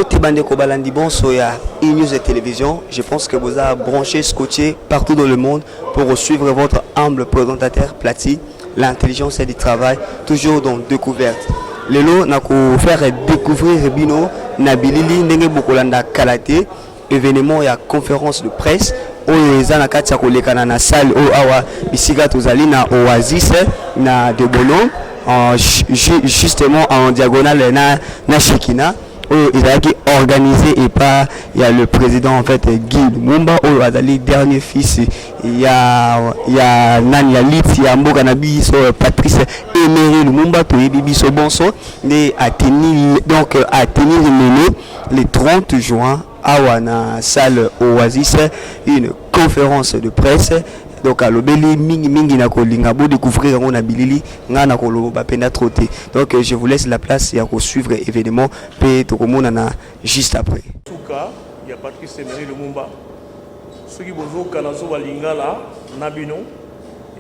Bote Bandeko Balandi Bonso ya e-news et télévision. Je pense que vous avez branché, scotché partout dans le monde pour suivre votre humble présentateur Platine. L'intelligence et du travail, toujours dans découverte. Lelo na ko faire découvrir Bino Nabilili ndenge bokolanda kalaté événement ya conférence de presse oyo eza na kati ya kolekana na salle oyo awa bisika tozali na Oasis na de Bono justement en diagonale na Shekina il a été organisé et pas il y a le président en fait Guy Lumumba ou le dernier fils il y a Nani Lit il y a Mboka Nabiso Patrice Emery Lumumba to Bibiso Bonso mais a tenu donc a tenu le 30 juin à la salle Oasis une conférence de presse. Donc à l'obéli mingi na kolinga bo découvrir on a bilili nga na kolo ba pena trotter. Donc je vous laisse la place ya ko suivre événement pe to komona na juste après. En tout cas, il y a Patrice Emery Lumumba. Ceux qui bozo kanazo balingala nabino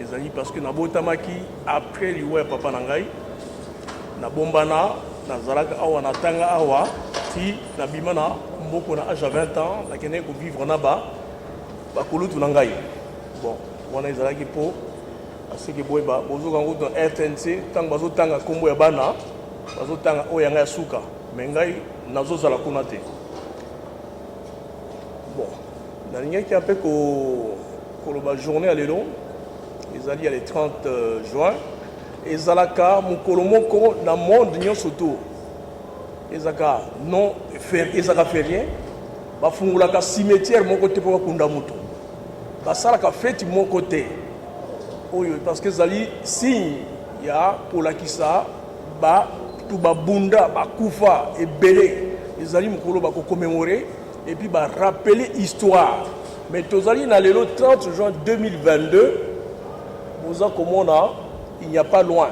ezali parce que na botamaki après liwa papa nangai na bombana na zalaka awa na tanga awa ti na bimana mboko na âge à 20 ans na kene ko vivre na ba kulutu nangai. Bon, on a ezalaki po asiki boyeba bozoka ngo dans RTNC tant bazo tanga kombo ya bana bazo tanga oya ngai suka mais ngai nazozala kuna te. Bon, na lingaki un peu ko la journée à l'élo ezali le 30 juin ezalaka mukolo moko na monde nyonso to ezaka non ezaka férié bafungulaka cimetière moko te po kunda mutu basalaka fête mon côté parce que zali signe ya polakisa ba tout ba bunda ba kufa et belé ezali mukolo ba ko commémorer et puis ba rappeler histoire mais tozali na lelo 30 juin 2022 vous en komona il n'y a pas loin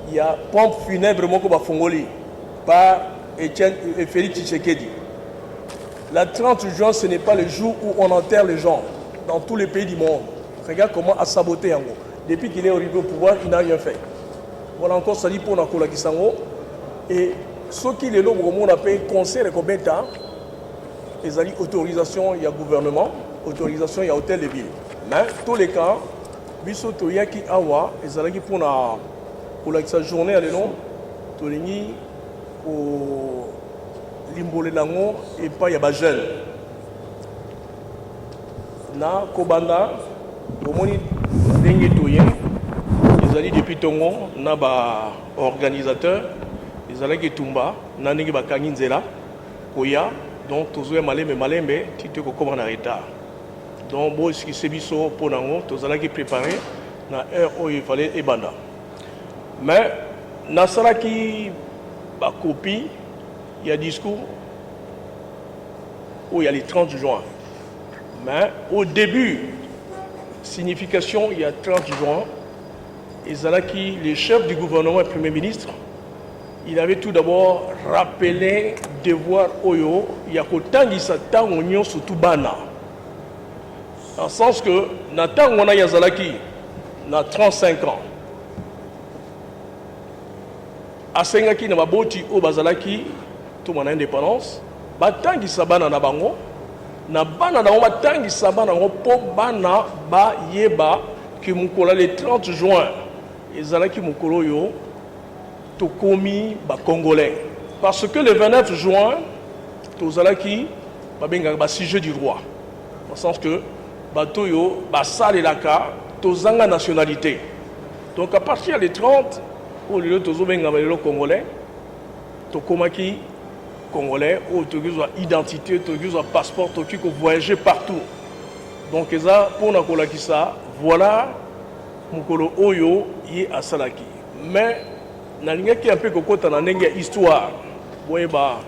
il y a pompe funèbre moko ba fongoli par Etienne et Félix Tshisekedi. La 30 juin ce n'est pas le jour où on enterre les gens dans tous les pays du monde. Regarde comment a saboté Yango. Depuis qu'il est arrivé au pouvoir, il n'a rien fait. Voilà encore ça dit pour Nakola Kisango. Et ce qui est là, on a payé conseil de combien de temps. Ils ont dit autorisation, il y a gouvernement, autorisation, il y a hôtel de ville. Mais tous les cas, Biso Toyaki Awa, ils ont dit pour la journée à l'élan, Tolini, au Limbolé Lango et pas Yabagel. Na Kobanda, Bomoni Dengue Toyen, ils allaient depuis Tongo, na ba organisateur, ils allaient que Tumba, na Nengi Bakanginzela, Koya, donc Tozoé Malembe Malembe, Tito Kokoma na retard. Donc, bon, ce qui s'est mis sur Ponango, tous allaient préparer, na heure où il fallait Ebanda. Mais, na Salaki, ba copie, il y a discours où il y a les 30 juin. Mais au début, signification, il y a 30 juin, Ezalaki, le chef du gouvernement et Premier ministre, il avait tout d'abord rappelé devoir Oyo, il y a qu'autant Satan Union surtout Bana. Dans le sens que, Nathan Wana Yazalaki, na 35 ans. A Sengaki, na Maboti, au Bazalaki, tout mon indépendance, Batangi Sabana na Bango, na bana na oma tangi sabana po bana ba yeba ki mukola le 30 juin ezalaki mukolo yo to komi ba congolais parce que le 29 juin tozalaki ba benga ba sujet du roi dans le sens que bato yo ba salelaka tozanga nationalité donc à partir du 30 au lieu tozo benga ba le congolais to komaki Congolais, tu as identité, tu as passeport, tu as voyager partout. Donc, pour Nakola Kisa, voilà Mukolo Oyo yi à Salaki. Mais, na linga qui un peu kokota na nenga histoire. Boyeba,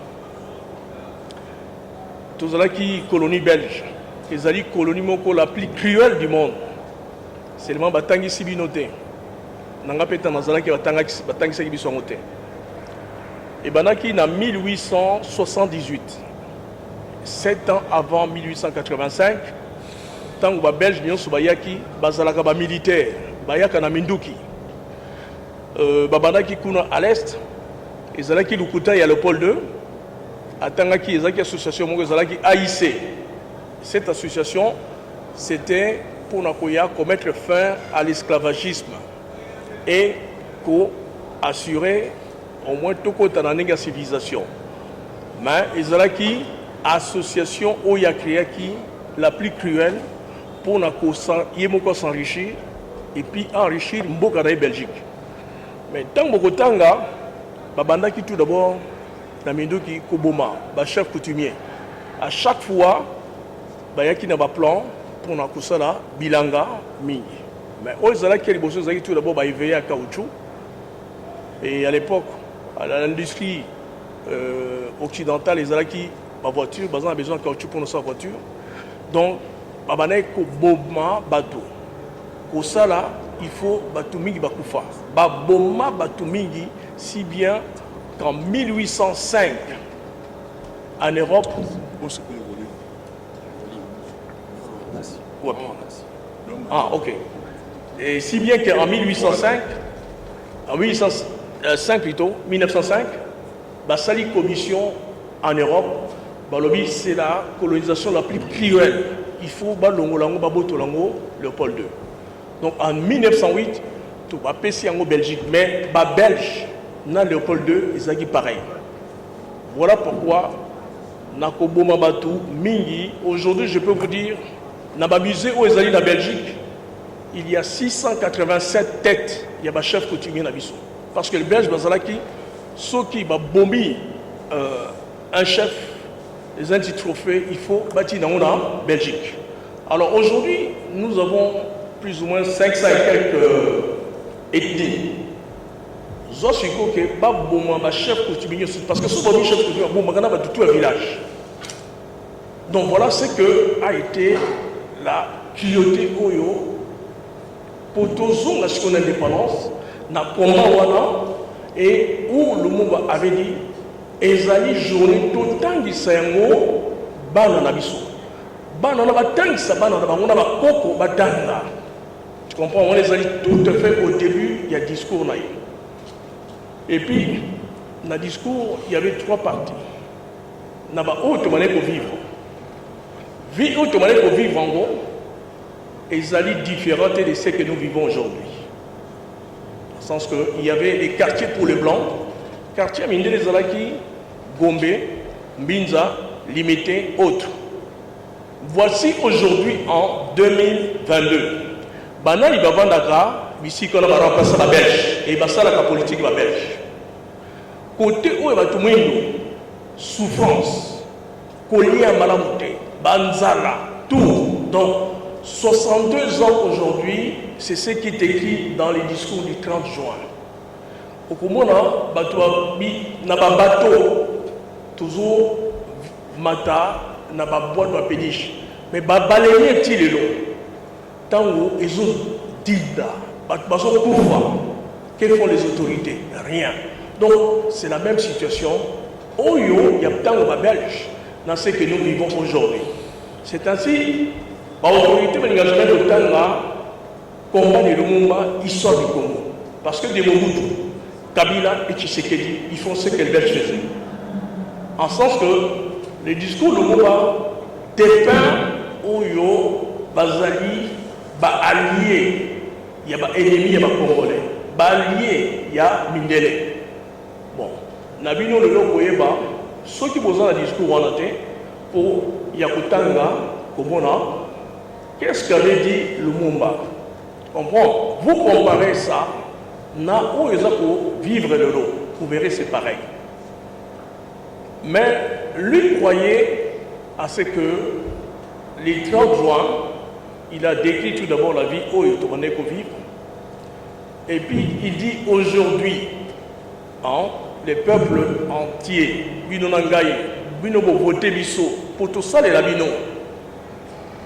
tozalaki colonie belge. Ezali colonie moko la plus cruelle du monde. Seulement batangi sibinote. Nanga peta nazalaki batangi saki bisongote. Et Banaki en 1878, 7 ans avant 1885, tant que les Belges sont bayaki, bazalaka ba militaire, bayaka na Minduki. Banaki kuna à l'est, et zalaki lukuta ya Léopold II, atangaki ezaki association moko ezalaki AIC. Cette association, c'était pour mettre fin à l'esclavagisme et pour assurer au moins tout côté dans la civilisation. Mais ezalaki association où il y a créé la plus cruelle pour s'enrichir et puis enrichir Mboka na Belgique. Mais tant que Tanga, babandaki tout d'abord na mindoki koboma, ba chef coutumier. À chaque fois, bayaki na ba plan pour na kusala bilanga mingi. Mais ozalaki liboso zaki tout d'abord ba éveiller à caoutchouc. Et à l'époque, à l'industrie occidentale, les alaki ma voiture, ils ont besoin de caoutchouc pour notre voiture. Donc, babanaï ko boma bateau. Pour ça là, il faut batumingi bakufa. Baboma batumingi, si bien qu'en 1805, en Europe, ah ok. Et si bien qu'en 1805, en 1805 plutôt, 1905, Bassali Commission en Europe, Balobi, c'est la colonisation la plus cruelle. Il faut Balongolango, Babotolango, Léopold II. Donc en 1908, tout va passer en Belgique, mais les Belges, dans Léopold II, ils ont dit pareil. Voilà pourquoi, Nakoboma Batou, Mingi, aujourd'hui je peux vous dire, dans le musée où ils ont dit en Belgique, il y a 687 têtes, il y a un chef coutumier dans Bissau. Parce que les Belges, ceux qui ont bombé un chef, les anti-trophées, il faut bâtir dans la Belgique. Alors aujourd'hui, nous avons plus ou moins 500 et quelques ethnies. Zoshiko que ba chef coutumier parce que ce bon chef coutumier bon tout un village. Donc voilà ce que a été la cruauté oyo pour tous la seconde indépendance na combat wana et où le monde avait dit ezali journée tout tangisa yango bana na biso bana na batangisa bana na bango na bakoko batanga. Tu comprends, on les a dit tout à fait au début, il y a discours naïf. Et puis, dans le discours, il y avait trois parties. Il y a autre manière pour vivre. Vie autre manière pour vivre en gros, et ils allaient différentes de ce que nous vivons aujourd'hui. Dans le sens qu'il y avait des quartiers pour les blancs, quartiers Mindé les Alaki, Gombe, Mbinza, Limité, autres. Voici aujourd'hui en 2022. Banal il va vendre ici qu'on va remplacer la Belge et ça la politique la Belge. Côté où il va tout le monde souffrance, collier à Malamouté, Banzala, tout. Donc 62 ans aujourd'hui, c'est ce qui est écrit dans les discours du 30 juin. Au Komona, n'a pas bateau, toujours mata, n'a pas boîte de péniche, mais balayer petit long. Tant où ils ont dit que font les autorités? Rien. Donc c'est la même situation. Il y a tant de Belges dans ce que nous vivons aujourd'hui. C'est ainsi, l'autorité de l'engagement de Tanga combat de Lumumba, histoire du Congo. Parce que des Mobutu, Kabila et Tshisekedi, ils font ce que les Belges faisaient. En sens que le discours de Lumumba dépeint Oyo, Bazali, allié, il y a ennemi, il y a Congolais. Allié, il y a Mindele. Bon, Nabino le Lokoyeba, ceux qui posent un discours en athée, pour Yakutanga, Komona, qu'est-ce qu'avait dit Lumumba? Comprends? Vous comparez ça, na où ils ont pour vivre de l'eau. Vous verrez, c'est pareil. Mais lui croyait à ce que les 30 juin, il a décrit tout d'abord la vie où il tournait pour vivre. Et puis il dit aujourd'hui, hein, les peuples entiers, Binonangaï, Binobo voté Bisso, pour tout ça, les Labino,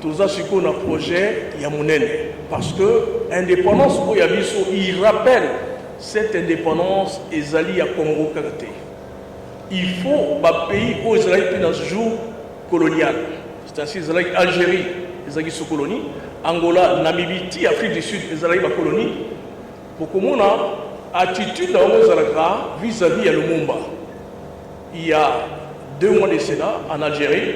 tout ça, c'est qu'on a un projet Yamounene. Parce que l'indépendance où Yabisso, il rappelle cette indépendance Ezali à Congo Karaté. Il faut un pays où Ezali est dans ce jour colonial. C'est-à-dire Ezali Algérie. Les Agis sous colonie, Angola, Namibie, Afrique du Sud, les Alaïba colonie. Pour que mon attitude dans nos vis-à-vis à Lumumba, il y a 2 mois de cela, en Algérie,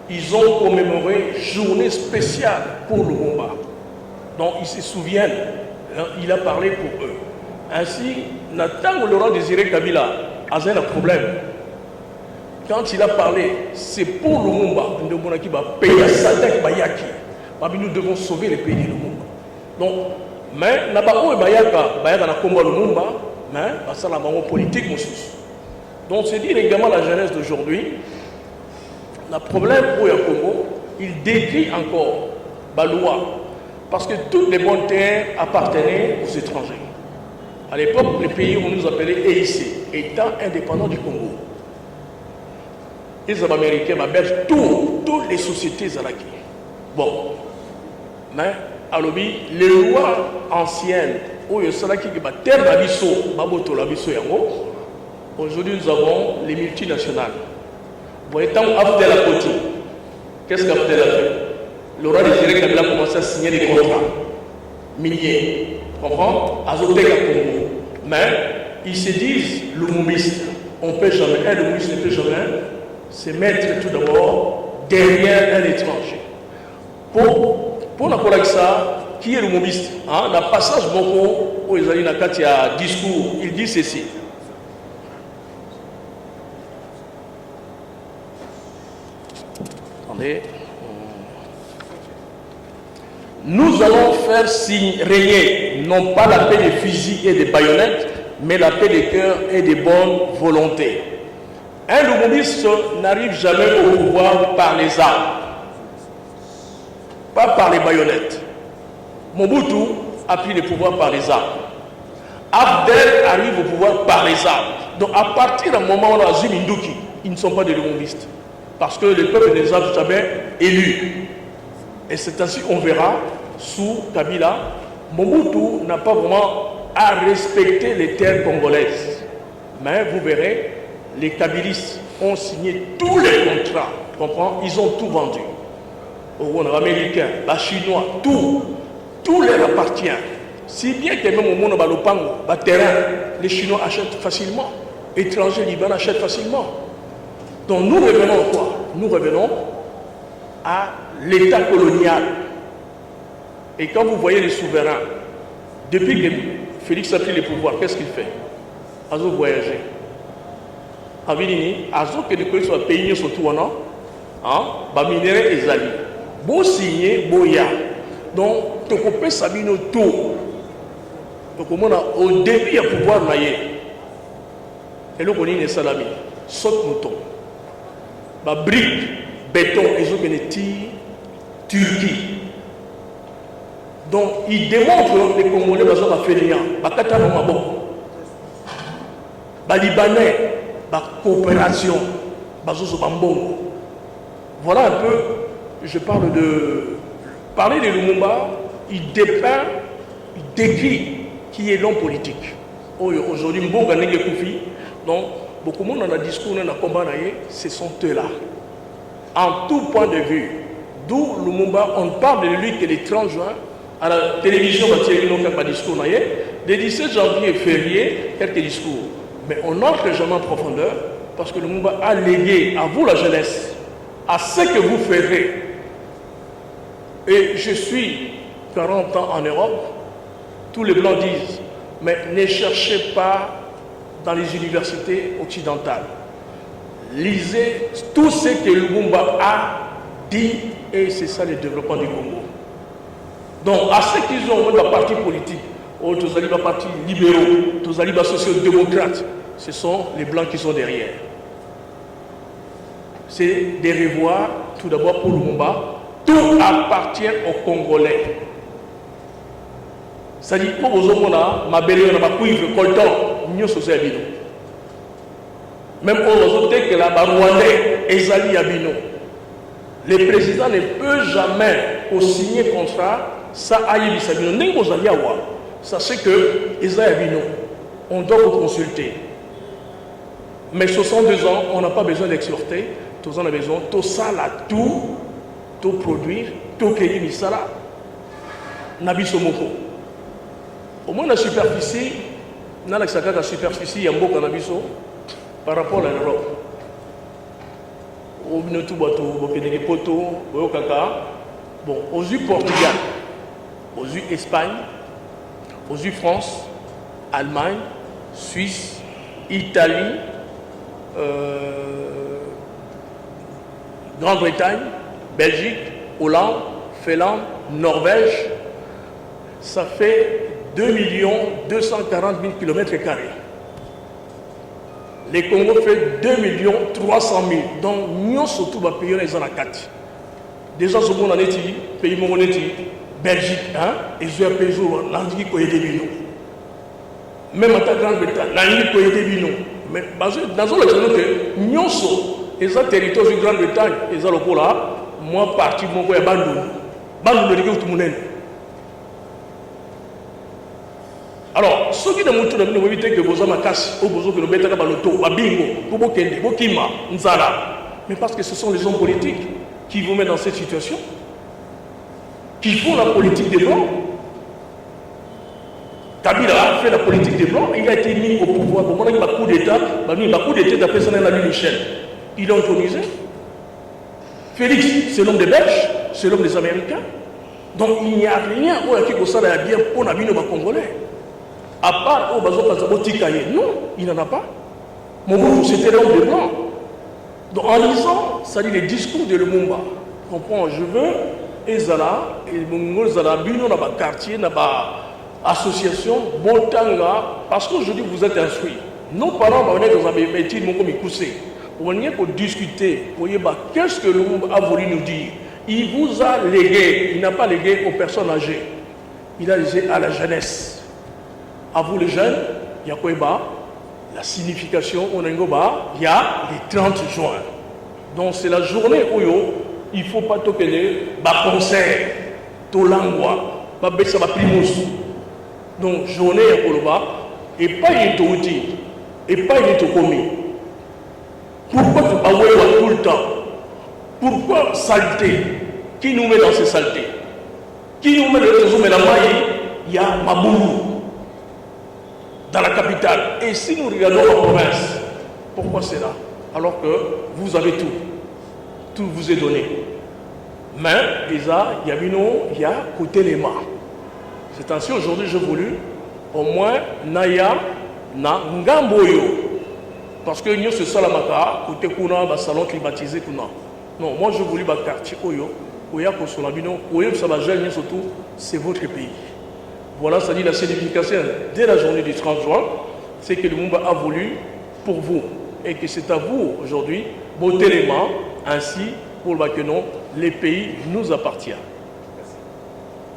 ils ont commémoré journée spéciale pour Lumumba. Donc ils se souviennent, hein, il a parlé pour eux. Ainsi, Nathan Laurent Désiré Kabila a un problème. Quand il a parlé, c'est pour Lumumba, qui va payer sa dette Bayaki. Nous devons sauver les pays de Lumumba. Donc, mais Nabako et Bayaka na combat Lumumba, mais ça la maman politique donc c'est dire également la jeunesse d'aujourd'hui. Le problème pour le Congo, il décrit encore la loi parce que toutes les bonnes terres appartenaient aux étrangers. À l'époque, les pays on nous appelait EIC, État indépendant du Congo. Les Américains, toutes les sociétés zalaki. Bon, mais à l'objet, les lois anciennes où il y a qui terre d'abisso, baboto l'abisso yango. Aujourd'hui, nous avons les multinationales. Vous voyez, tant Abdel a côté, qu'est-ce qu'Abdel a fait? Laurent Désiré Kabila a commencé à signer des contrats miniers. Vous comprenez? Azotek à Congo. Mais ils se disent lumumbistes. On ne peut jamais, un lumumbiste ne peut jamais se mettre tout d'abord derrière un étranger. Pour la ça, qui est lumumbiste? Dans le passage Boko, où ils allaient dans le discours, il dit ceci. Nous allons faire régner non pas la paix des fusils et des baïonnettes, mais la paix des cœurs et des bonnes volontés. Un lumumbiste n'arrive jamais au pouvoir par les armes, pas par les baïonnettes. Mobutu a pris le pouvoir par les armes. Abdel arrive au pouvoir par les armes. Donc à partir du moment où on a Zuminduki, ils ne sont pas des lumumbistes. Parce que le peuple ne les a jamais élus. Et c'est ainsi qu'on verra, sous Kabila, Mobutu n'a pas vraiment à respecter les terres congolaises. Mais vous verrez, les Kabilistes ont signé tous les contrats. Tu comprends? Ils ont tout vendu. Aux Américains, aux Chinois, tout leur appartient. Si bien que même au monde de terrain, les Chinois achètent facilement. Les étrangers libanais achètent facilement. Donc nous revenons à quoi? Nous revenons à l'État colonial. Et quand vous voyez les souverains, depuis que Félix a pris le pouvoir, qu'est-ce qu'il fait? Azo voyager. Avilini, Azo que les pays soient payés surtout en an, bah minéraux et alliés. Beau signé, beau ya. Donc, tu peux sabino tout. Donc au début, il y a pouvoir naïe. Et là, on est salami. Saute mouton. Bah brique, béton, ils ont gagné Turquie. Donc, ils démontrent que les Congolais ont fait rien. Bah Katana Mabo. Bah Libanais, bah coopération. Bah Zozo Bambongo. Voilà un peu, je parle de. Parler de Lumumba, il dépeint, il décrit qui est l'homme politique. Aujourd'hui, Mbonga Nenge Koufi, donc beaucoup de monde dans le discours, dans le combat, ce sont eux-là. En tout point de vue, d'où Lumumba, on parle de lui que le 30 juin, à la télévision, on a pas discours, le 17 janvier, février, quelques discours. Mais on n'entre jamais en profondeur parce que Lumumba a légué à vous, la jeunesse, à ce que vous ferez. Et je suis 40 ans en Europe, tous les Blancs disent, mais ne cherchez pas dans les universités occidentales. Lisez tout ce que Lumumba a dit et c'est ça le développement du Congo. Donc, à ceux qui ont la partie politique, tous les partis libéraux, tous les sociaux-démocrates, ce sont les Blancs qui sont derrière. C'est de revoir tout d'abord pour Lumumba. Tout appartient aux Congolais. C'est-à-dire, pour vous autres, ma belle, ma cuivre, colton, nous sommes abino. Même aux autres, que la Rwandais, Ezali abino. Le président ne peut jamais signer contrat, ça aïe bisabino. N'est-ce pas sachez que Ezali abino, on doit vous consulter. Mais 62 ans, on n'a pas besoin d'exhorter, tous on a besoin, tout ça là, tout produire, tout créer misala, nabiso moko. Au moins la superficie, dans la superficie, il y a beaucoup de nabiso par rapport à l'Europe. au Binotu Bato, au Poto, au Kaka, bon, aux yeux Portugal, aux yeux Espagne, aux yeux France, Allemagne, Suisse, Italie, Grande-Bretagne, Belgique, Hollande, Finlande, Norvège, ça fait 2 240 000 km². Les Congo fait 2 300 000. Donc, nous surtout les pays les en a 4. Déjà, ce qu'on a dit, pays mongonais, Belgique, hein, et je vais payer l'Andique qui est des même en tant que Grande-Bretagne, l'Andique qui est des mais dans le cas que nous sommes, les territoires de Grande-Bretagne, les alocaux là, moi, parti, mon coin, Bandou. Bandou, le tout le monde. Alors, ceux qui ne montrent pas que vous avez un casse, ou vous avez un bétail à l'auto, à bingo, pour Bokende, Bokima, Nzala. Mais parce que ce sont les hommes politiques qui vous mettent dans cette situation, qui font la politique des Blancs. Kabila a fait la politique des Blancs, il a été mis au pouvoir. Pour moi, il y a un coup d'État, d'après son ami Michel. Il a autorisé. Félix, c'est l'homme des Belges, c'est l'homme des Américains. Donc il n'y a rien qui est bien pour la vie de Congolais. À part au Bazo Kazabotika, non, il n'en a pas. Mon c'était l'homme des Blancs. Donc en lisant, ça dit les discours de Lumumba. Comprends, je veux Ezala, et Mungo Zala, Bino, dans le quartier, dans l'association, Botanga, parce qu'aujourd'hui vous êtes instruits. Nos parents, on est dans un métier, mon comme coussé. On est pour discuter, pour dire qu'est-ce que Lumumba a voulu nous dire. Il vous a légué, il n'a pas légué aux personnes âgées, il a légué à la jeunesse. À vous les jeunes, il y a quoi la signification, il y a les 30 juin. Donc c'est la journée où il ne faut pas toquer concert, tolangwa, ça va primus. Donc journée à Koloba, et pas une touti, et pas une tokomi. Pourquoi tu as tout le temps? Pourquoi saleté? Qui nous met dans ces saletés? Qui nous met dans les réseaux? Mais là-bas, il y a Maboulou. Dans la capitale. Et si nous regardons la province, pourquoi c'est là? Alors que vous avez tout. Tout vous est donné. Mais, déjà, il y a côté les mains. C'est ainsi, aujourd'hui, j'ai voulu, au moins, Naya, na Ngamboyo. Parce que nous, c'est ça la maka, côté Kuna, le salon climatisé, Kuna. Non, moi, je voulais le quartier Oyo, Oya, Kosolabino, Oyo, ça va gêner surtout, c'est votre pays. Voilà, ça dit la signification dès la journée du 30 juin, c'est que le Lumumba a voulu pour vous et que c'est à vous aujourd'hui botter les mains ainsi pour que non, les pays nous appartiennent. Merci.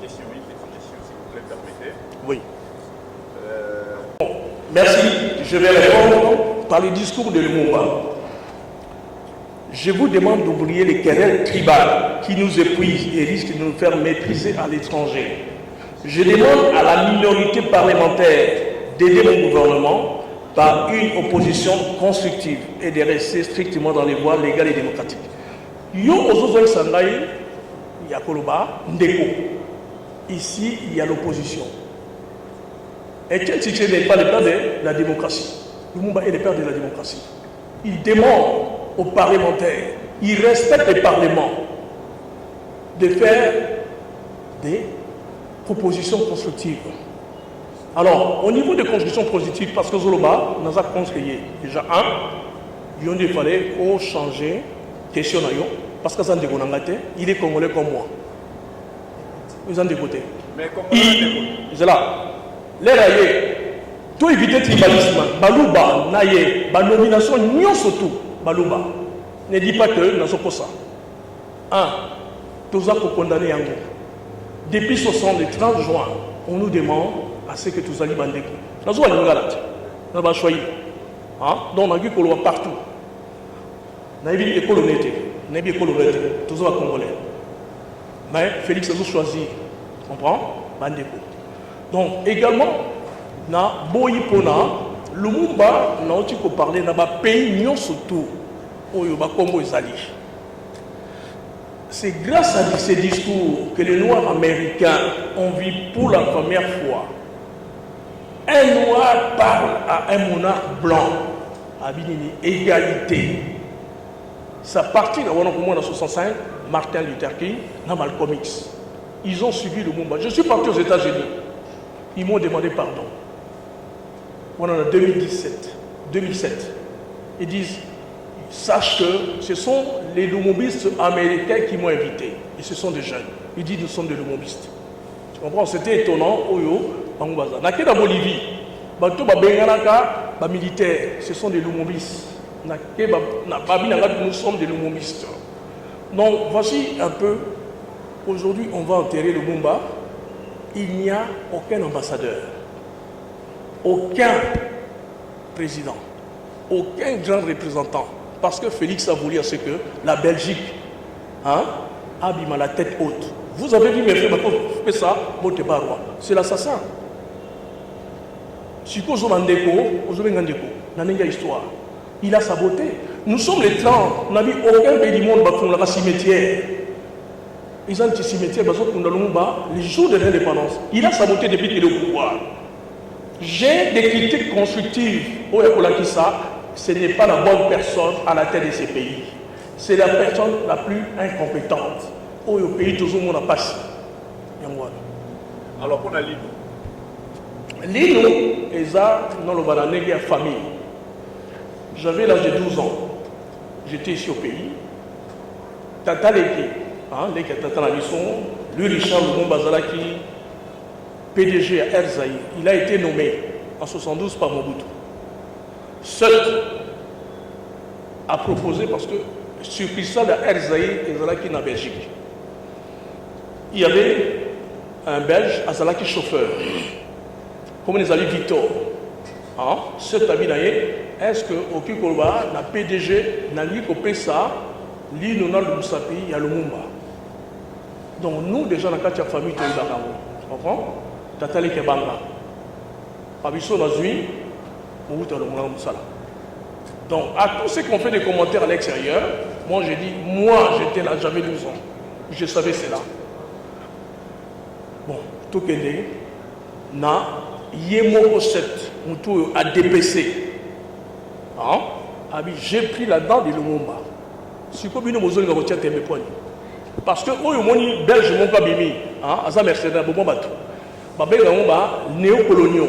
Question, oui, question, si vous le permettez. Oui. Bon, merci. Je vais répondre par les discours de Lumumba. Je vous demande d'oublier les querelles tribales qui nous épuisent et risquent de nous faire mépriser à l'étranger. Je demande à la minorité parlementaire d'aider mon gouvernement par une opposition constructive et de rester strictement dans les voies légales et démocratiques. Ici, il y a l'opposition. Etienne Tshisekedi n'est pas le père de la démocratie. Lumumba est le père de la démocratie. Il demande aux parlementaires, il respecte les parlements, de faire des propositions constructives. Alors, au niveau des constructions positives, parce que Zoloba, nous avons construit déjà il fallait changer question, parce que ça il est congolais comme moi. Ils ont dégoûté. Mais comment c'est là. Les raillés, tout éviter le tribalisme, Balouba, Naye, la nomination, nous surtout, Balouba. Ne dis pas que nous avons ça. Tous avons condamné Yango. Depuis 30 juin, on nous demande à ce que tous allions bandeko. Nous avons galate. Nous avons choisi. Donc on a vu qu'on le voit partout. Nous avons vu l'école honnête. Nous avons vu l'école honnête. Tous les Congolais. Mais Félix a choisi. Comprends? Bandeko. Donc également, na Boyipona, Lumumba, n'a aussi parlé dans le pays surtout au Congo Zali. C'est grâce à ces discours que les Noirs américains ont vu pour la première fois. Un Noir parle à un monarque blanc, à une égalité. Ça partit en 65, Martin Luther King, dans Malcolm X. Ils ont suivi le mouvement. Je suis parti aux États-Unis. Ils m'ont demandé pardon. On en a 2007. Ils disent, sache que ce sont les lumumbyistes américains qui m'ont invité. Et ce sont des jeunes. Ils disent, nous sommes des lumumbyistes. Tu comprends? C'était étonnant. Oyo, Bangoubaza. Dans la Bolivie, les militaires, ce sont des lumumbistes. Nous sommes des lumumbistes. Donc, voici un peu. Aujourd'hui, on va enterrer le Lumumba. Il n'y a aucun ambassadeur, aucun président, aucun grand représentant. Parce que Félix a voulu à ce que la Belgique a mis la tête haute. Vous avez vu mes frères, fait ça, c'est l'assassin. Si vous avez une histoire, il a saboté. Nous sommes les clans, on n'a mis aucun pays du monde qui a un cimetière. Ils ont un cimetière, les jours de l'indépendance. Il a saboté depuis qu'il est au pouvoir. J'ai des critiques constructives au Yakolakisa. Ce n'est pas la bonne personne à la tête de ces pays. C'est la personne la plus incompétente. Au pays, tout le monde a passé. Alors, pour la Lino. Lino, Eza, dans le Banané, il y a famille. J'avais l'âge de 12 ans. J'étais ici au pays. Tata Leki, Tata Nabisson, lui, Richard Lumumba Bazalaki, PDG à Erzaï, il a été nommé en 72 par Mobutu. Seul a proposé parce que succursale à Erzaï et Zalaki en Belgique. Il y avait un Belge, Azalaki chauffeur, comme les amis Victor. Cet ami est-ce que au Kikoloba, la PDG n'a dit qu'au ça, l'Inona Lumsapi, il y a le Lumumba. Donc nous, déjà, dans la famille, tu comprends? Tatali Kebanga. Abisso Nazui, Mouta Lumumba. Donc à tous ceux qui ont fait des commentaires à l'extérieur, moi j'ai dit, moi j'étais là, j'avais 12 ans. Je savais cela. Bon, tout que na Yemo 7, Moutou a DPC. J'ai pris la dent de Lumumba. Si vous avez besoin de retirer tes points. Parce que au Yomoni, Belge, mon pas bimi, à sa mercenaire, bon bateau. Babé Lumumba, néocoloniaux.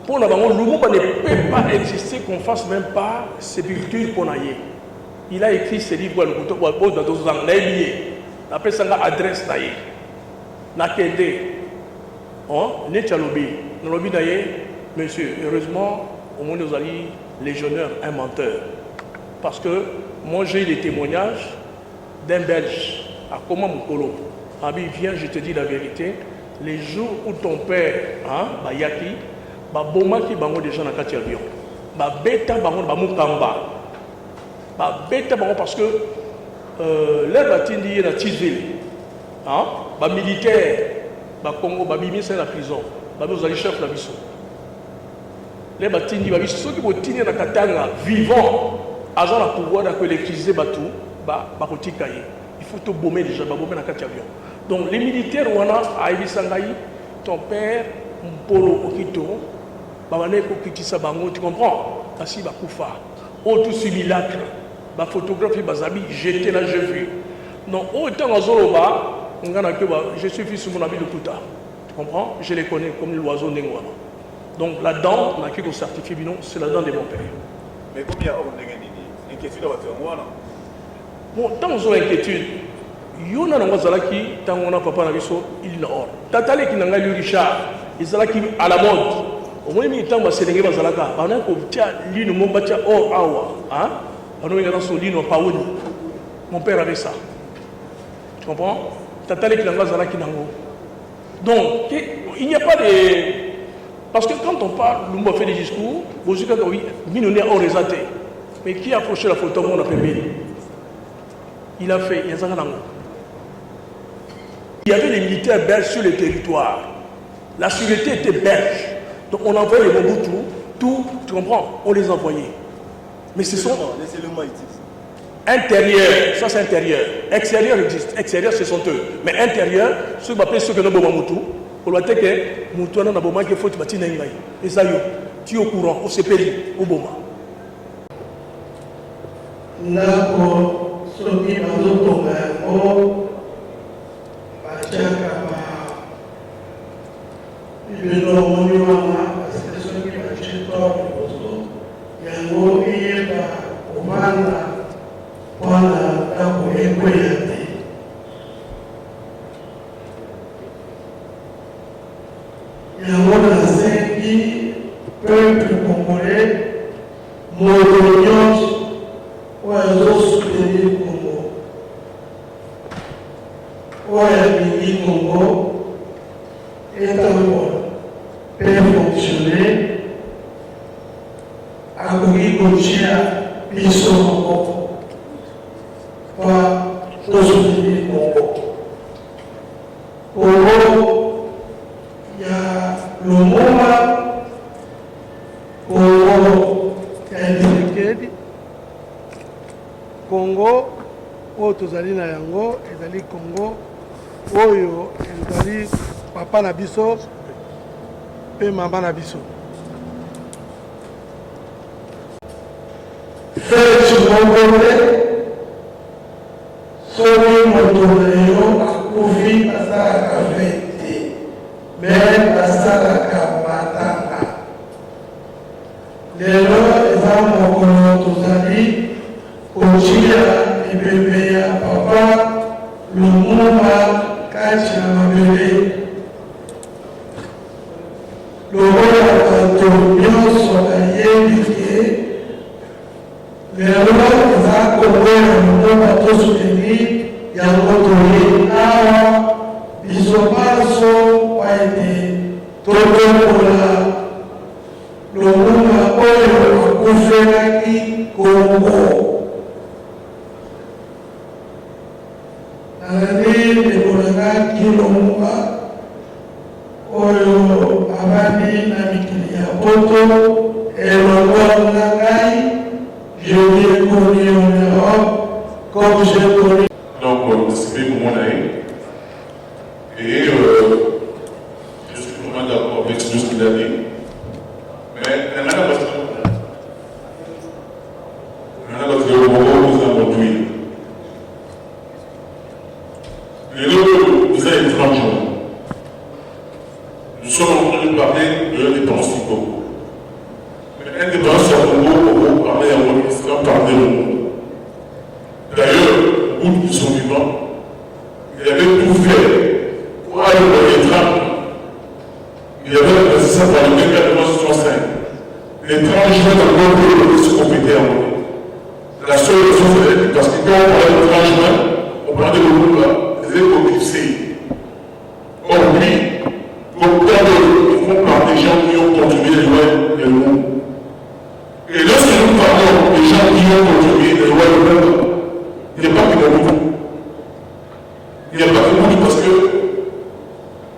Pour la Lumumba ne peut pas exister qu'on fasse même pas sépulture qu'on aille. Il a écrit ses livres le couteau pour dans 12 ans. Après ça, l'adresse d'ailleurs. Nakende. Ne tchalobi. Nalobi d'ailleurs, monsieur, heureusement, au moins nous allons légionnaire, un menteur. Parce que moi j'ai eu des témoignages d'un Belge à Koma Mukolo. Abi, viens, je te dis la vérité. Les jours où ton père, Bayaki, Bomaki bango déjà dans le avion. Beta bango Bamukamba. Beta bango parce que l'air batindi na Tisville. Militaire, Congo, Babimi c'est la prison. Babou allez chef la mission. Les batindi, ceux qui vont tenir la katanga vivant, avant le pouvoir d'électriser Batou, il faut te bomber déjà, bomber dans le avion. Donc les militaires, on a à Ibisangaï, ton père, Mpolo Okito, tu comprends? Asi Bakoufa, autre simulacre, ma photographie, Bazabi, j'étais là, j'ai vu. Donc, autant en Zoroba, je suis fils de mon ami de Kouta. Tu comprends? Je les connais comme l'oiseau Nengwana. Donc la dent, on a qui certifie, c'est la dent de mon père. Mais combien de inquiétude à faire? Bon, tant qu'on a inquiétude, il y a un tant qu'on a papa il n'a or. Tatale qui n'a lu Richard, il est à la mode. Au moins, il y a un Sénégal qui est là. On a l'île Mombatia or awa. On a son l'île Paouni. Mon père avait ça. Tu comprends? Tatale qui n'a pas donc, il n'y a pas de. Parce que quand on parle, Lumumba fait des discours, vous dites oui, millionnaire hors résaté. Mais qui a approché la photo, on a fait Béni. Il a fait, il y avait les militaires belges sur le territoire. La sécurité était belge. Donc on envoyait les Mobutu, tout, tu comprends, on les envoyait. Mais ce sont. Intérieur, ça c'est intérieur. Extérieur existe. Extérieur, ce sont eux. Mais intérieur, ceux qui appellent ceux qui n'ont pas Mobutu, pour le dire que Mobutu n'a pas qu'il faut que tu aies et ça y est, tu es au courant, au CPI, au Boma. D'accord. soki bazotonga yango batiaka bibelo omoni wana parceke soki batie tor liboso yango eyeba kovanda mpona ndako ekweya te. Yango nasengi peuple congolais moto nyonso oyo azosoutenir Congo oyo alingi Congo etambola mpe fonctionne akoki kotia biso maboko mpa tosoutenir Congo. Congo ya Lumumba, Congo ya Tshisekedi, Congo oyo tozali na yango ezali Congo oyo ezali papa na biso mpe mama na biso. Feti moko te soki moto na yo akufi azalaka feti mais basalaka matanga. Lelo eza mokolo tozali kotia lipepe ya papa Lumumba kati na mabele lokola bato nyonso bayebi ke lelo eza Kongo ya Lumumba tosoutenir yango toye awa biso baso kwa ete totokola Lumumba oyo akufelaki Kongo. Nalandi lekolangaki Lumumba oyo abandi na mikili ya poto elongo na ngai je l'ai connu en Europe comme j'ai connu. Donc, c'est pour mon avis. Et je suis vraiment d'accord avec tout ce qu'il a dit. Mais il y en a parce que le moment nous avons conduit. Les autres, vous avez franchement. Nous sommes en train de parler de l'indépendance du Congo. Mais l'indépendance du Congo, on va parler à mon histoire, parler au monde. D'ailleurs, beaucoup qui sont vivants, il avait tout fait pour aller dans les trames. Il y avait passé ça par le 1965. Les 30 juin dans le monde se compétaient en monde. La seule raison, c'est parce que quand on parlait de 30 juin, on parlait de Lumumba, des éco-glypsés. Or, lui, comme tant de font par des gens qui ont contribué les lois. Et lorsque nous parlons des gens qui ont contribué les lois de Lumumba, il n'y a pas que Mobutu. Il n'y a pas que Mobutu parce que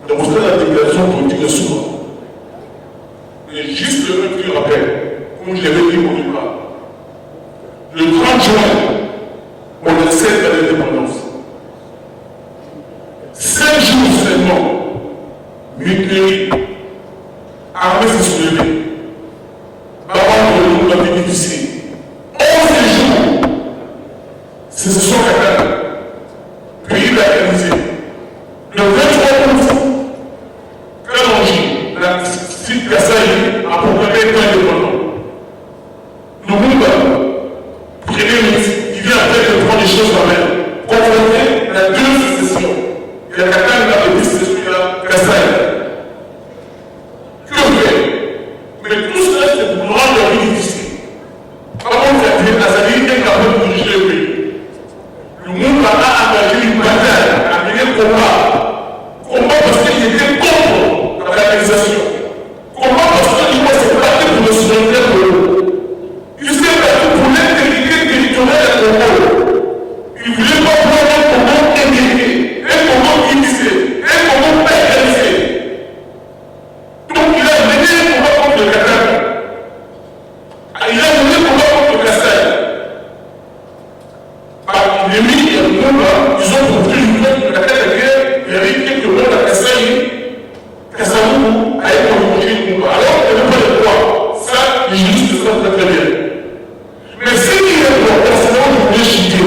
dans la déclaration politique souvent. Mais juste le petit rappel, comme je l'avais dit au départ, le 30 juin, on accède à l'indépendance. 5 jours seulement, mutinerie, armée s'est soulevée. Avant que le monde a bénéficié. 11 jours, c'est ce soir qu'à pays organisé. Le 23 août, Kalonji, la site Kassaï, a proclamé un indépendant. Lumumba, premier ministre, qui vient après de prendre les choses en main, confronté à 2 sécessions. Il y a Katanga et puis celui-là, Kassaï. Que fait? Mais tout cela, c'est pour rendre la vie difficile. Comment faire Azali est capable de diriger le pays? Lumumba a engagé une bataille, a mené le combat. Combat parce qu'il était contre la réalisation. Combat parce qu'il s'est battu pour le souveraineté de l'eau. Il s'est battu pour l'intégrité territoriale du Congo. Il ne voulait pas voir un Congo intégré, un Congo divisé, un Congo pas organisé. Donc il a mené un combat contre le Katanga. Il a mené un combat contre le Kassai. Par l'ennemi et le monde, ils ont compris que la guerre, il y avait quelques mois à Kassai, Kassaoum a été reproché le combat. Alors, il n'y avait pas de droit. Ça, les juristes le savent très bien. Mais ce qui est important, c'est là où je voulais chuter.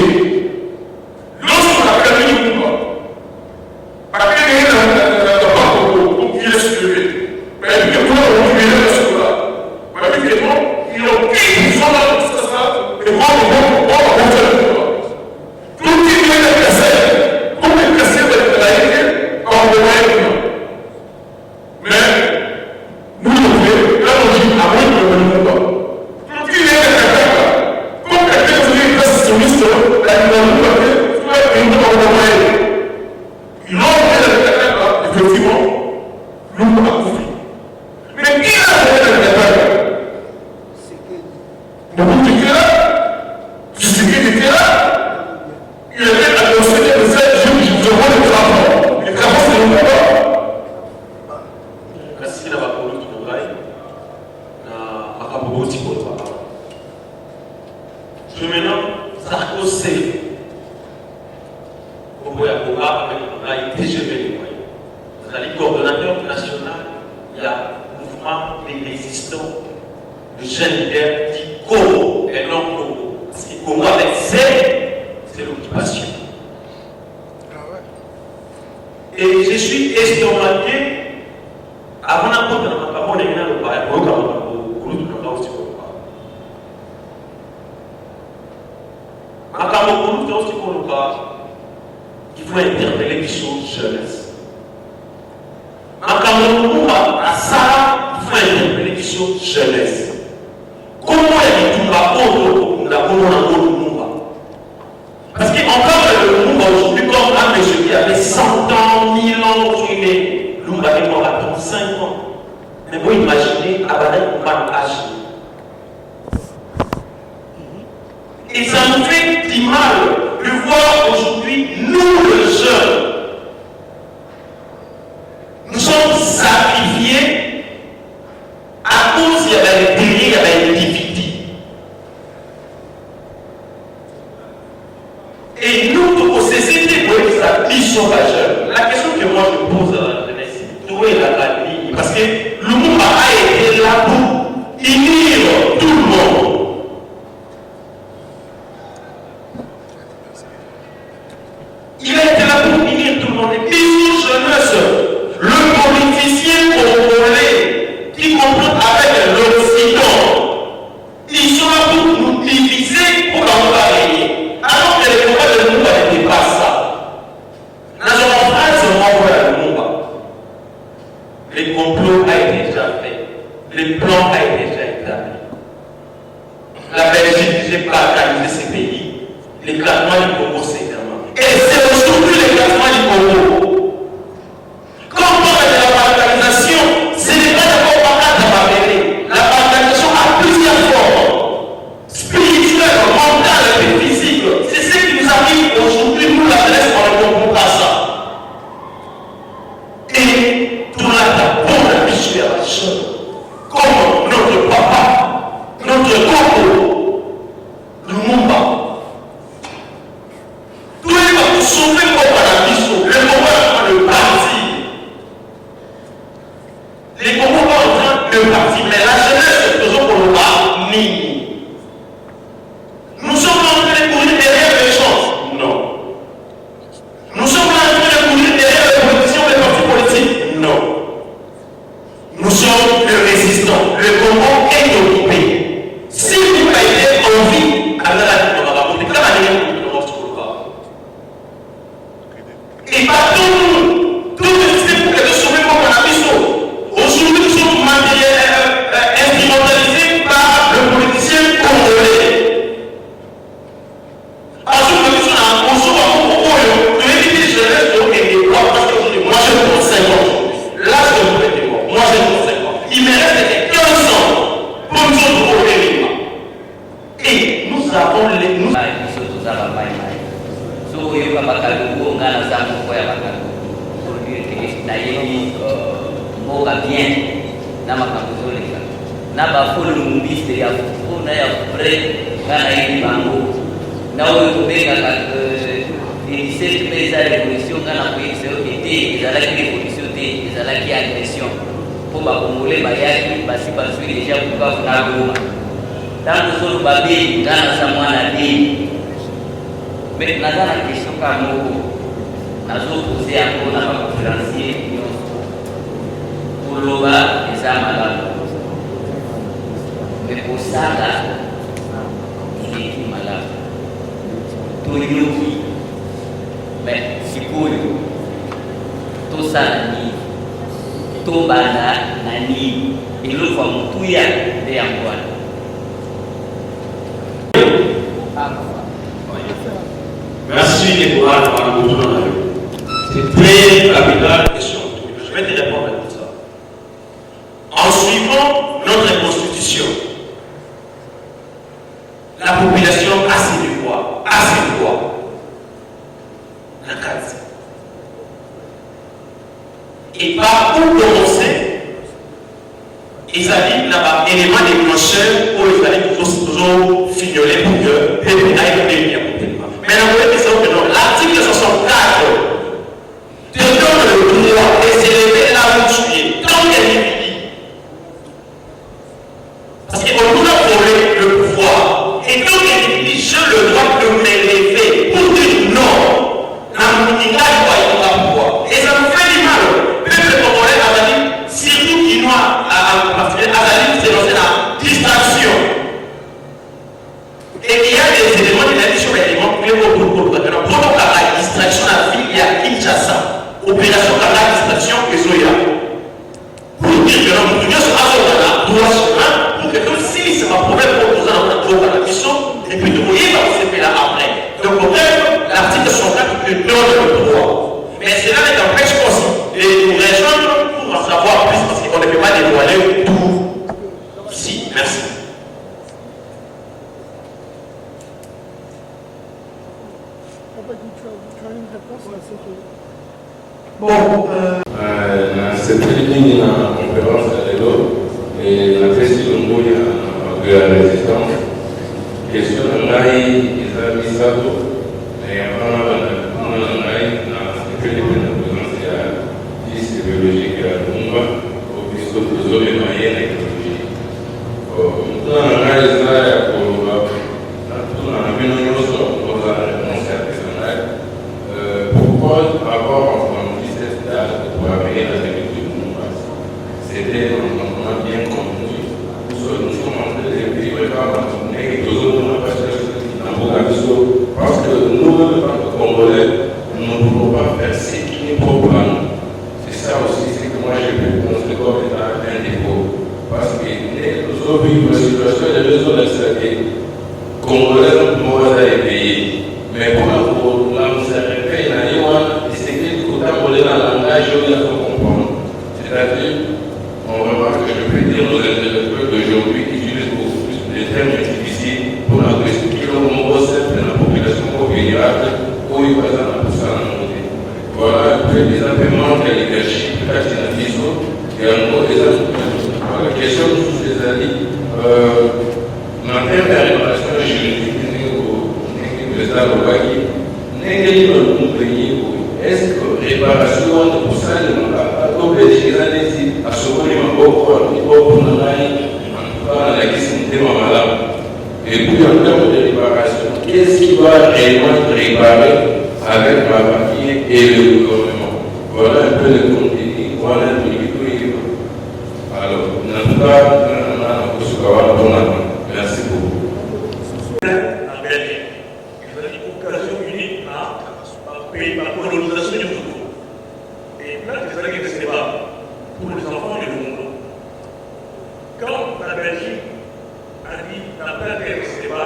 boti kotwa. Je me nomme Sarko C. Au Yakoba, avec TGV les moyens. Vous allez coordonnateur national, il y a le mouvement des résistants, le jeune leader dit Congo, et non Congo. Parce que Congo avec Z, c'est l'occupation. Et je suis estomaqué avant d'apprendre dans ma parole, il y a le bail, pour aussi. Il faut interpeller les choses jeunesse. À ça, il faut interpeller les choses jeunesse. Comment est-ce que tu vas parce qu'encore le Lumba aujourd'hui, comme un monsieur qui avait 100 ans, 1000 ans, qui est né, Lumba est mort à 35 ans. Mais vous imaginez, Abadai Kumba âge. Et ça nous fait du mal de voir aujourd'hui, nous les jeunes, nous sommes sacrifiés à cause qu'il y avait des délais, il y avait des difficultés. Et nous, pour cesser de sa mission majeure, la question que moi je pose à la jeunesse, trouver la ligne, parce que le monde a été là pour unir tout le monde. Il a été là pour unir tout le monde. Et une jeunesse, le politicien congolais qui comprend avec l'Occident, ils sont là pour nous diviser pour en parler. Alors que les combats de Lumba n'étaient pas ça. Dans une phrase, on envoie à Lumba. Le complot a été déjà fait. Le plan a été déjà établi. La Belgique n'ait pas organisé ces pays. L'éclatement du Congo, c'est également. Et c'est aujourd'hui l'éclatement du Congo. Quand on parle de la balkanisation, ce n'est pas d'abord par la balkanisation. La balkanisation a plusieurs formes. Spirituelle, mentale et physique. C'est ce qui nous arrive aujourd'hui, nous la jeunesse, on ne comprend pas ça. Et tout la bonne habituation, comme notre papa, notre Congo, Lumumba. Tout le monde va sauver pour la mission. Le Congo est en train de partir. Les Congo sont en train de partir, mais la jeunesse est toujours pour le bas, ni. Nous sommes en train de courir derrière les choses. Non. Nous sommes en train de courir derrière les politiciens des partis politiques. Non. Nous sommes les résistants. Le Congo est occupé. Si vous avez envie, alors on va raconter quand même. Et partons-nous. Tout le système pour les sauver comme on a mission. Aujourd'hui, nous sommes instrumentalisés par le politicien congolais. Il me reste 15 ans pour nous autres et nous avons les nous. Pour Congolais, basi basuri déjà pour faire Goma. Dans le sol babi, dans la Samoana dit. Mais dans la question comme nous avons posé encore dans la conférencier pour l'Oba et Zamala. Mais pour ça, il est qui malade. Tout le monde, mais si pour tout ça, Tobana nani ilo kwa mtuya de Angola. Merci Nicolas pour le retour. C'est très capital question. Je vais te répondre à tout ça. En suivant notre constitution, la population a ses droits, la case. Et par où commencer? Et ils allaient là-bas, élément déclencheur pour les aller toujours fignoler pour que les pays aillent devenir complètement. Mais vous voyez que l'article 64 te donne le droit de s'élever là où tu es, tant qu'individu. Parce qu'on nous a volé le pouvoir. Et tant qu'individu, j'ai le droit de m'élever pour dire non. Et ça me fait du mal. Le peuple congolais a dit, surtout Guinois, c'est la distraction. Et il y a des éléments de la mission éléments clés pour la distraction à la ville, il y a Kinshasa. Opération par la distraction et Zoya. Pour dire que nous devons se rassurer pour que comme si c'est un problème pour nous dans la mission, et puis nous voyons ce fait là après. Donc peut-être l'article 64 peut donner le pouvoir. Mais cela n'est qu'empêche aussi de nous rejoindre pour en savoir plus parce qu'on ne peut pas dévoiler tout ici. Merci. Bon, cette ligne en conférence à l'élo et la question de la résistance, question de l'AI, ils ont mis ça tout. Et avant, on a fait les présence, il y a 10 biologiques à Lumba, au puisque nous avons moyen d'écologie. Maintenant, on a les airs pour on a vu nos choses, on a réponse artisanale. Pourquoi avoir pour amener la agriculture de Lumba? C'était un bien contenu. Nous sommes en train de vivre et tous autres n'ont pas cherché dans vos avisos. Parce que nous, en tant que Congolais, nous ne pouvons pas faire ce qui est propre à nous. C'est ça aussi, c'est que moi j'ai pu penser comme étant un défaut. Parce que nous avons vu une situation de réseau de santé. Congolais, nous avons payé. Mais pour la nous arrêter, il y a c'est que du côté dans le langage, il faut comprendre. C'est-à-dire, on remarque que je peux dire aux intellectuels d'aujourd'hui qui utilisent beaucoup plus de termes difficiles pour expliquer le mot simple de la population populaire où il passe à la poussée. Voilà un peu les appels de leadership, la dynamisme et en gros des appels. La question sur ces alliés, en termes de réparation juridique, est-ce que réparation de pour ça ne oblige les années à ce moment la question est malade. Et puis en termes de réparation, qu'est-ce qui va réellement être réparé avec ma famille et le gouvernement? Voilà un peu le contenu, voilà un peu le alors, en tout cas, merci beaucoup. La colonisation du Congo. Et là, vous allez rester là pour les enfants du monde. Quand la Belgique a dit la plainte est restée là,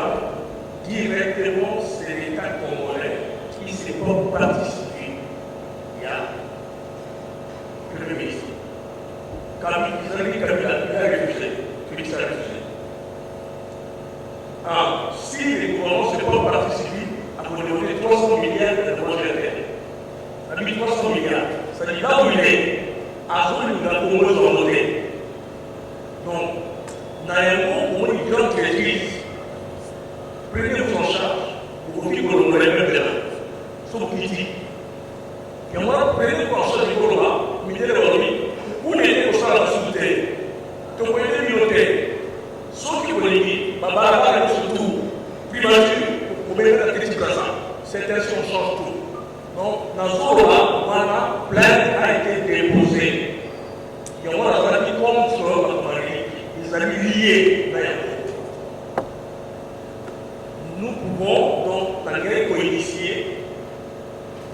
directement, c'est l'État congolais qui s'est pas participé. Il y a que le ministre. Quand ils ont dit qu'il a refusé, Félix a refusé. Ah, si les gouvernements ne sont pas participés, à vous donner 300 milliards de projets de terre. Ça dit 300 milliards. Ça dit là où il est, à zone où il a Congolais ont voté. Donc, naïvement, pour une grande crise, prenez-vous en charge pour que vous ne même bien. Sauf critique. Et moi, prenez-vous en charge du Colombia, militaire aujourd'hui, vous n'êtes pas au sein de la sous-terre. Donc, vous êtes militaire. Sauf que vous l'avez dit, Baba, surtout, primature, cette action change tout. Donc, dans ce cas-là, plainte a été déposée. Il y a un qui contre les amis liés d'ailleurs. Nous pouvons donc, malgré co-initier,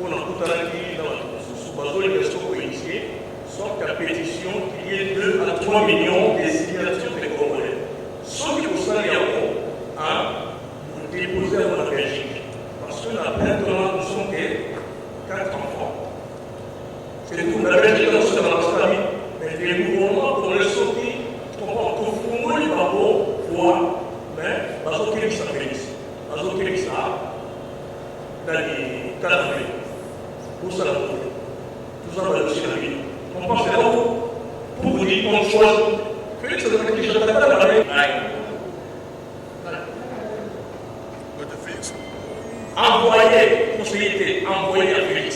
on a tout à l'heure sous les questions co-initiées, sauf qu'à pétition qu'il y ait 2 à 3 millions de signatures des Congolais. Sauf qu'il faut ça, il y a déposer à la Belgique. Parce que la plainte, nous sommes 4 enfants. C'est tout. La Belgique, nous sommes dans la famille. Mais les mouvements, pour les sortir, on comprend que Foucault, il va voir, mais, parce que ça fait parce que ça, dans les 4 années, pour ça, tout ça va aussi la vie. On pense que là, pour vous dire qu'on choisit, Félix, c'est je ne pas la parler. Envoyé, conseiller, envoyé à Félix.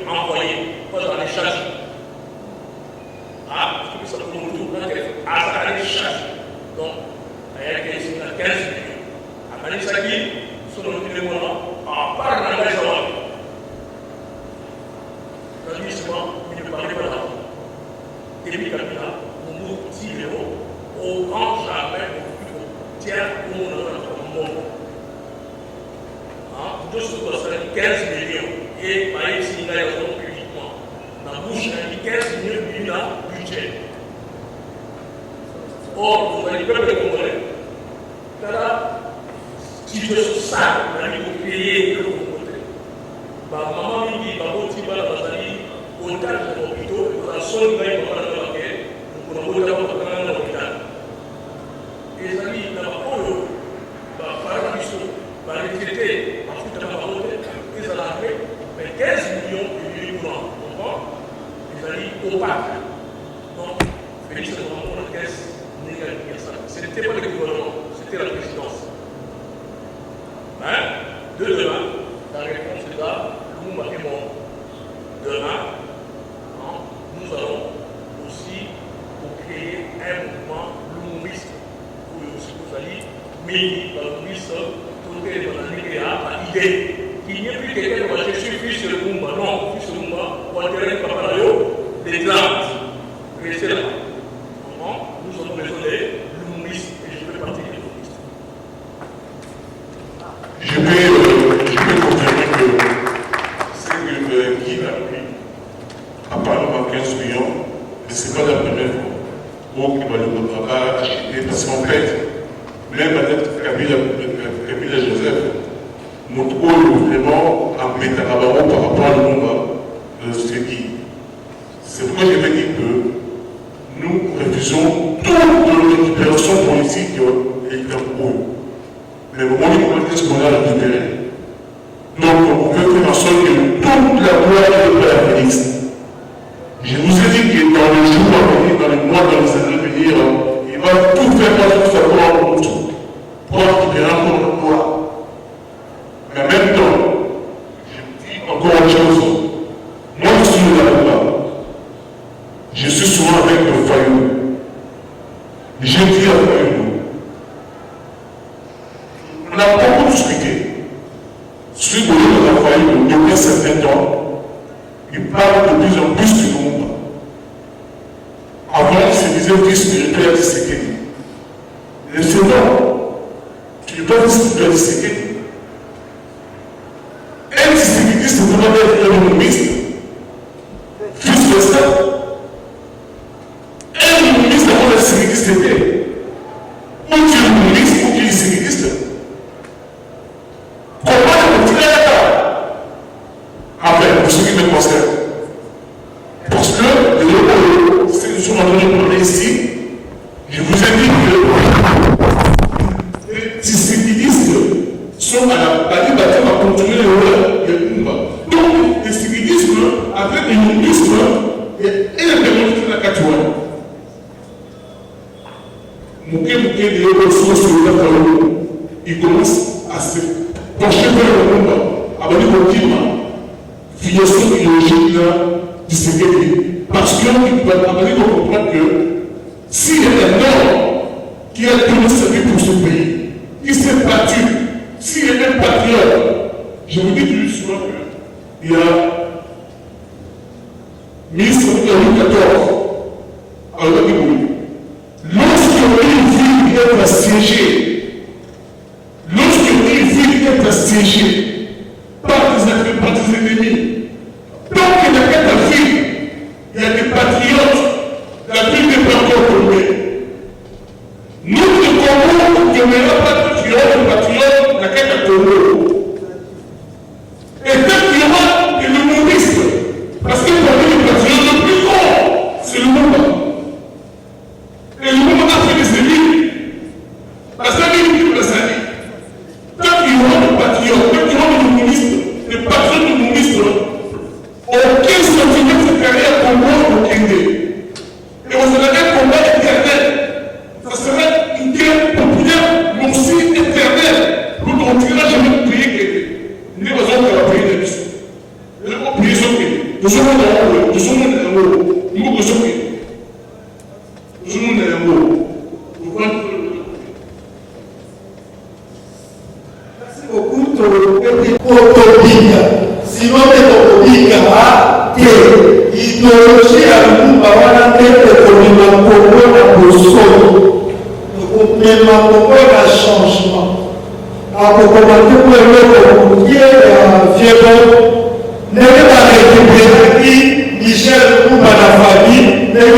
Envoyé, pas dans les charges. Ah, je peux ça pour nous tout, à les charges. Donc, il y a 15 millions. À Manisaki, sur le téléphone, à part dans les gens. Il ne parlait pas d'argent. Depuis Kabila, on nous tire au grand jamais, au plus haut. Tiens, on a un monde. Deux choses comme ça, 15 millions. Et par ici, il y a publiquement. Dans la bouche, il y a 15 millions de budget. Or, vous avez le peuple congolais. Là, si je suis ça, on a mis au pays que vous votez. Maman me dit, maman dit, voilà, au cadre de l'hôpital, dans la zone où il y a un nous avons l'hôpital. Et les amis, dans la polo, par la mission, par les traités, par tout à l'heure, ils ont arrivé, mais 15 millions de francs, les amis, opaques. Donc, Félix est vraiment la caisse négative. Ce n'était pas le gouvernement, c'était la présidence. De demain, la réponse est là, nous marquons demain, nous allons aussi créer un mouvement l'humouriste, où vous allez, mais l'humouriste, tout est dans la Nigeria, à l'idée qu'il n'y ait plus quelqu'un qui va chercher plus le mouvement, non, plus le mouvement, on va dire que papa des plantes, restez là. Nous avons besoin de l'humouriste et je fais partie de l'humouriste. Je peux confirmer que c'est qui l'a pris, apparemment 15 millions, mais ce n'est pas la première fois. Bon, qui va le travail acheter, parce qu'en fait, même avec Kabila Joseph, notre rôle vraiment en métabarreau par rapport à l'Umba, ce qui. C'est pourquoi je vais dire que nous refusons toute récupération politique et d'embrouille. Mais au moment où est-ce qu'on a récupéré? Donc, on veut faire en sorte que toute la gloire est prête à Félix. Je vous ai dit que dans les jours à venir, dans les mois, dans les années à venir, il va tout faire pour sa gloire pour récupérer encore la gloire. Mais en même temps, je dis encore une chose. Moi, je suis de la gloire. Je suis souvent avec le Fayou. Je dis à Fayou. On a beaucoup discuté. Celui qui est dans la Fayou depuis un certain temps, il parle de plus en plus du monde. Avant, il se disait fils spirituel de Tshisekedi. Et c'est non. Tu ne peux pas dire spirituel de Tshisekedi. Un Tshisekedi, c'est vraiment être un humaniste. Fils de ça. Un humaniste avant le Tshisekedi, c'était. Ou tu es humaniste ou tu es Tshisekedi. Comment est-ce que tu es là? Enfin, pour ce qui me concerne. Parce que ce que nous sommes en train de parler ici, je vous ai dit que les Tshisekidistes sont à la partie bâtie à continuer le rôle de Lumba. Donc, les Tshisekidistes, avec l'humanisme et la démocratie de la Katouane, Mouké de ressources sur la Kalou, il commence à se pencher vers le Lumba, à venir au climat, filiation idéologique du Tshisekedi. Parce qu'il va comprendre que s'il y a un homme qui a donné sa vie pour ce pays, qui s'est battu, s'il y a un patriote, je vous dis plus souvent qu'il y a ministre de 2014, à l'Ougou, lorsqu'il y a une ville qui est assiégée, par des ennemis, donc il n'y a qu'à ta ville. Il y a des patriotes, la ville n'est pas encore tombée. Nous, le Congo, on ne verra pas qu'il y aura des patriotes, la quête à Congo. Et tant qu'il y aura des humoristes, parce que parmi les patriotes, le plus grand, c'est le Lumba. Et le Lumba a fait des ennemis. Parce que l'ennemi qui le salit. Tant qu'il y aura des patriotes, tant qu'il y aura des humoristes, des patriotes humoristes, aucun sentiment de carrière pour moi au Kende. Et vous avez un combat éternel. mot. Pourquoi tu veux le Merci beaucoup. Sinon, l'idéologie à nous, un changement. Michel Kouma la famille, donc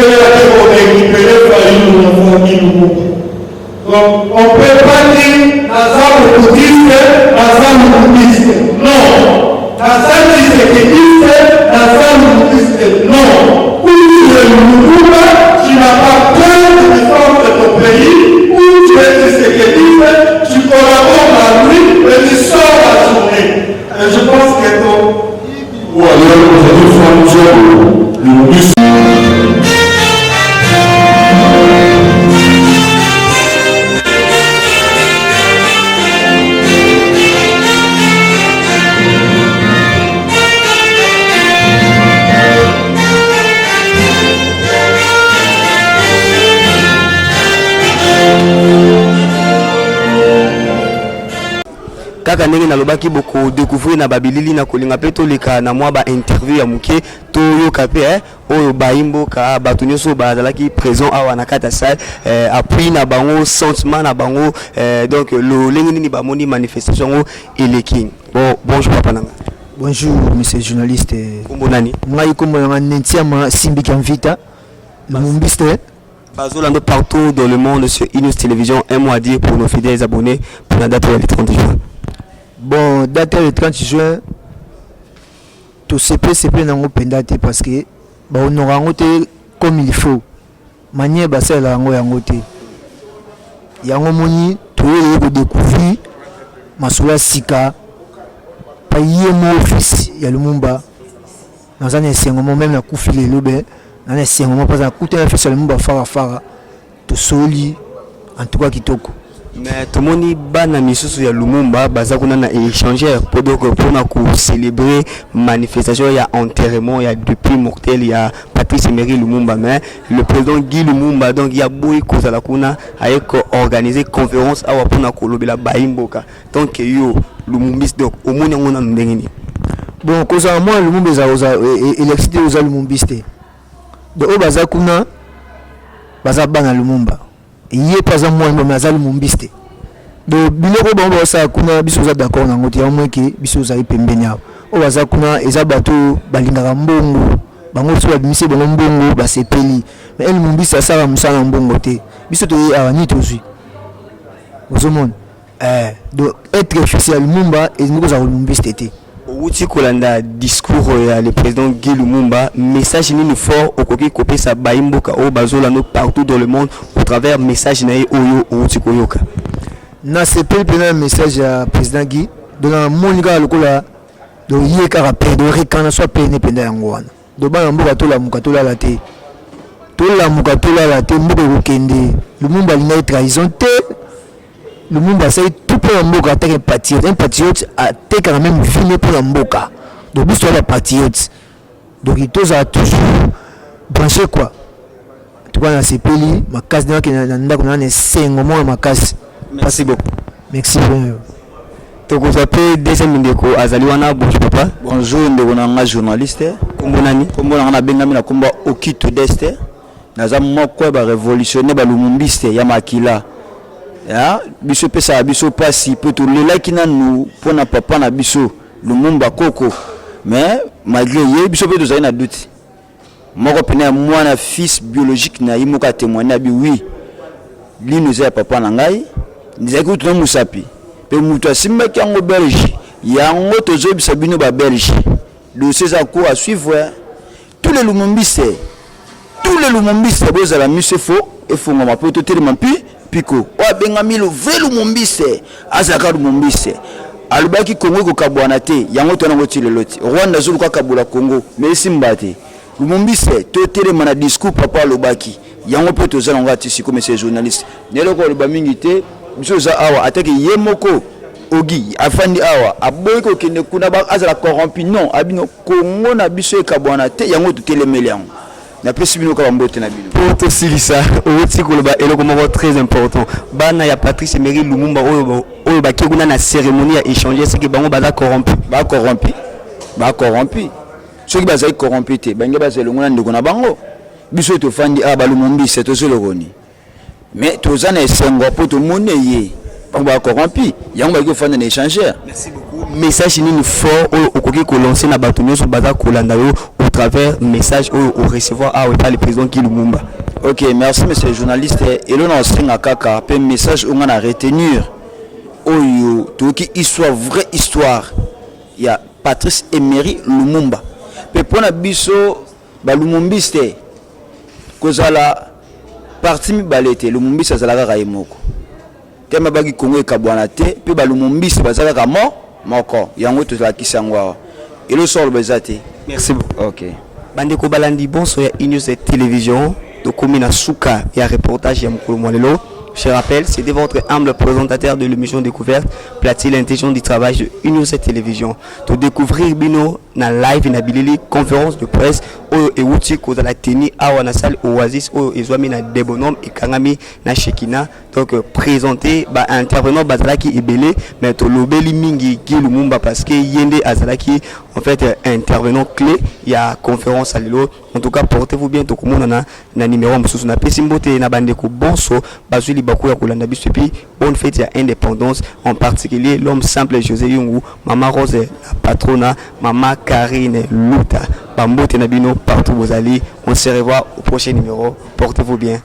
on ne peut pas dire Nazar bouddhiste, Nazar bouddhiste. Non. Nazar bouddhiste. Non. Ou tu es Mourouma, tu n'as pas peur de défendre ton pays, ou tu es sécuriste, tu collabores à lui et tu sors la journée. Et je pense que ton... ou alors aujourd'hui font le bus. kaka ndenge nalobaki boko découvrir na babilili na kolinga pe toleka na mwa ba interview ya muke toyoka pe oyo baimboka bato nyonso bazalaki présent awa na kata salle appui na bango sentiment na bango donc lolenge nini bamoni manifestation eleki. Bon, bonjour papa nanga. Bonjour monsieur le journaliste. Kombo nani? Ngai kombo nanga Nentiama Simbi Kamvita. Lumumbiste. Bazolando partout dans le monde sur Inus Télévision. Un mot à dire pour nos fidèles abonnés pour la date le 30 juin. Bon, date le 30 juin. Tout CP nango pendate parce que on aura ngote comme il faut. Manière basa la ngo yangote. Yango moni to yé découvrir masula sika pa yé mo office ya Lumumba. Dans un enseignement même la koufile lobe. Dans un enseignement pas un coup de office Lumumba fara to soli en tout cas kitoko. Mais tout le monde bana misusu ya Lumumba baza kuna na échanger pour donc pour na ko célébrer manifestation ya enterrement ya depuis mortel ya Patrice Emery Lumumba, mais le président Guy Lumumba donc il y a boy cause la kuna avec organiser conférence awa pour na ko lobela baimboka donc yo Lumumbis donc au monde on a ndengeni. Bon cause à moi Lumumba za électricité aux Lumumbiste de o baza kuna baza bana Lumumba yé pas à moi mais azali Lumumbiste do biloko bango sa kuna biso za d'accord na ngoti ya mweke biso za ipembenya o baza kuna eza bato balingaka mbongo bango so admise bango mbongo basepeli mais el Lumumbiste asala musala mbongo te biso to awani tozui ozomon do être officiel Lumumba et nous za Lumumbiste te. Outi kolanda discours ya le président Guy Lumumba, message ni fort au koki kopé sa baimboka o bazolano partout dans le monde au travers message na oyo outi koyoka. Na CP pena message ya président Guy de la monika lokola do yeka rappel de rekana soit pene penda yango wana. Do ba mboka to la muka to la te. To la muka to la te mboka kokende. Lumumba lina trahison te. Lumumba c'est tout pour un mboka attaquer patriote. Un patriote attaque quand même vie pour un mboka. Donc l'histoire des patriotes. Donc il tous a toujours branché quoi. Tu vois dans ces pays, ma casse dans qui n'a qu'on a un 5 mois ma casse. Merci beaucoup. Merci bien. Donc vous appelez deuxième ndeko azaliwana bonjour papa. Bonjour ndeko nanga journaliste. Kombo nani? Kombo nanga bengami na komba Okito Deste. Naza moko ba révolutionner ba Lumumbiste ya makila. Ya biso pesa biso pasi peut tout le like na nous pour na papa na biso Lumumba koko mais malgré ye biso peut tous na doute moko pena moi na fils biologique na imoka témoigner bi oui li nous a papa na ngai ndizaki tout musapi pe muto asimba kango Belge yango tozo bisa bino ba Belge dossier za ko à suivre tous les Lumumbiste bozala monsieur faux et faux ngoma peut tout tellement Pico, wa bengami le vrai Lumumbiste, azaka Lumumbiste. Alubaki Congo ko kabwana te, yango to nango tile loti. Rwanda zulu ka kabula Congo, mais simbate. Lumumbiste, to tele mana discours papa alubaki. Yango pe to zala ngati siko monsieur journaliste. Nelo ko luba mingi te, biso za awa atake yemoko ogi afandi awa aboy ko kende kuna ba azala corrompu non, abino Congo na biso e kabwana te, yango to tele meliango. na pesi bino ka mbote na bino pour te silisa oti koloba eloko moko très important bana ya Patrice Emery Lumumba oyo bakekuna na cérémonie ya échanger c'est que bango baza corrompu soki bazali corrompu te bange bazelongo na ndeko na bango biso tofandi balumumbi c'est tosolokoni mais toza na esengo po tomone ye bango bacorrompu yango baki kofanda na échanger. Merci beaucoup. Message nini fort oyo okoki kolancer na bato nyonso baza kolanda yo au travers message oyo o recevoir par le président Guy Lumumba. Ok, merci monsieur le journaliste. Et là on a string à kaka pe message on a retenir oyo toki histoire vraie histoire il y a Patrice Emery Lumumba pe pona biso ba lumumbiste kozala parti mi balete lumumbiste azalaka ka yemoko tema baki Kongo ekabwana te pe ba lumumbiste bazalaka moko yango tozalakisa yango elo solo bezate. Merci beaucoup. Ok bandeko balandi bonso ya News Télévision de Komina Souka et un reportage à Mokolo Mwalelo. Je rappelle, c'était votre humble présentateur de l'émission Découverte, Platine l'intelligence du travail de News Télévision. Pour découvrir Bino, na live, na bilili, conférence de presse, et outil qu'on a tenu à la salle Oasis, et soit mis na Debonom et Kangami, na Shekina. Donc, présenter, intervenant Bazalaki et Belé, mais to lobeli mingi Guy Lumumba parce que Yende Azalaki, en fait, intervenant clé, il y a conférence à Lilo. En tout cas, portez-vous bien, tout le monde na numéro, moussous na pesimbote, na bandeko bonso, bazuli bakou ya kolanda biso, puis bonne fête à indépendance, en particulier l'homme simple José Yungu, Maman Rose, la patrona, Maman Karine Luta, Bambote Nabino, partout vous allez. On se revoit au prochain numéro. Portez-vous bien.